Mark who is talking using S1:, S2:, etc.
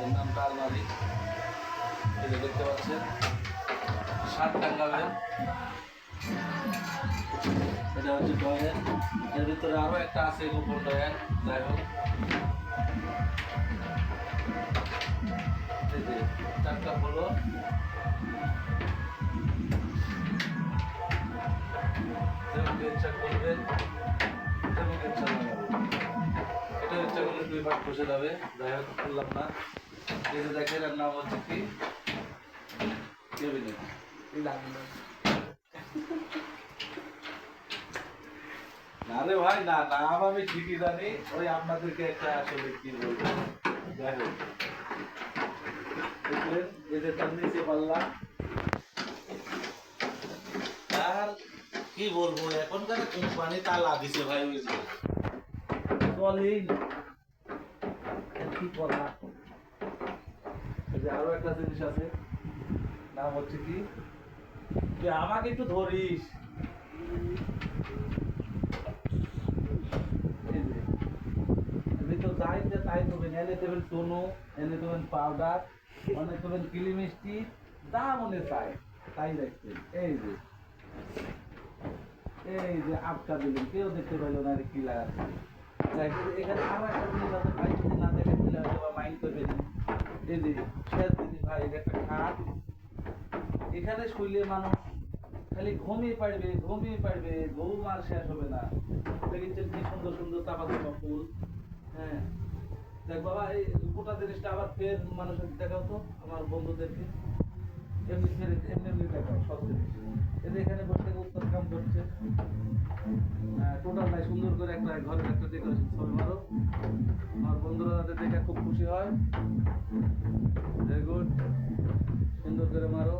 S1: এর নামটা আলমারি। এই যে দেখতে পাচ্ছেন শার্ট টাঙ্গাবেন, এটা হচ্ছে ডয়ের। এর ভিতরে আরো একটা আছে গোপন ডয়ের। যাই হোক, এই যে চারটা হলো, যেমন ইচ্ছা করবেন তেমন ইচ্ছা লাগাবেন। এটা ইচ্ছা করলে 2 পার্ট বসে যাবে। যাই হোক, করলাম না। এই যে দেখেন, এর নাম হচ্ছে কি কেবিনেট। না রে ভাই, না নাম আমি ঠিকই জানি, ওই আপনাদেরকে একটা আসলে কি বলবো। যাই হোক, দেখলেন এই যে তার নিচে পাল্লা। আর কি বলবো, এখনকার কোম্পানি তালা দিছে ভাই, ওই যে বলেই না। কি করা। এই যে আরো একটা জিনিস আছে, নাম হচ্ছে কি, তুই আমাকে একটু ধরিস। এই যে ভিতর যাই যে তাই দেবেন, এনে দেবেন চুনো, এনে দেবেন পাউডার, এনে দেবেন কিলি মিষ্টি, যা মনে চায় তাই দেখছেন। এই যে আপটা দিলেন, কেউ দেখতে পাইলো না কি লাগাচ্ছে। এখানে আরো একটা জিনিস আছে ভাই, যদি না দেখেন দিলে হয়তো বা মাইন্ড করবে না। এই যে শেষ জিনিস ভাই, এটা একটা খাট। এখানে শুইলে মানুষ খালি ঘুমিয়ে পারবে, ঘুম আর শেষ হবে না। দেখেছেন কি সুন্দর সুন্দর চাপা চাপা ফুল। হ্যাঁ, দেখ বাবা, এই গোটা জিনিসটা আবার ফের মানুষের দেখাও তো, আমার বন্ধুদেরকে এমনি ফের এমনি দেখাও সব জিনিস। এই যে এখানে বসে থেকে উত্তর কাম করছে, টোটালটাই সুন্দর করে একটা ঘরের একটা ডেকোরেশন ছবি মারো। আমার বন্ধুরা যাতে দেখে খুব খুশি হয়। ভেরি গুড, সুন্দর করে মারো।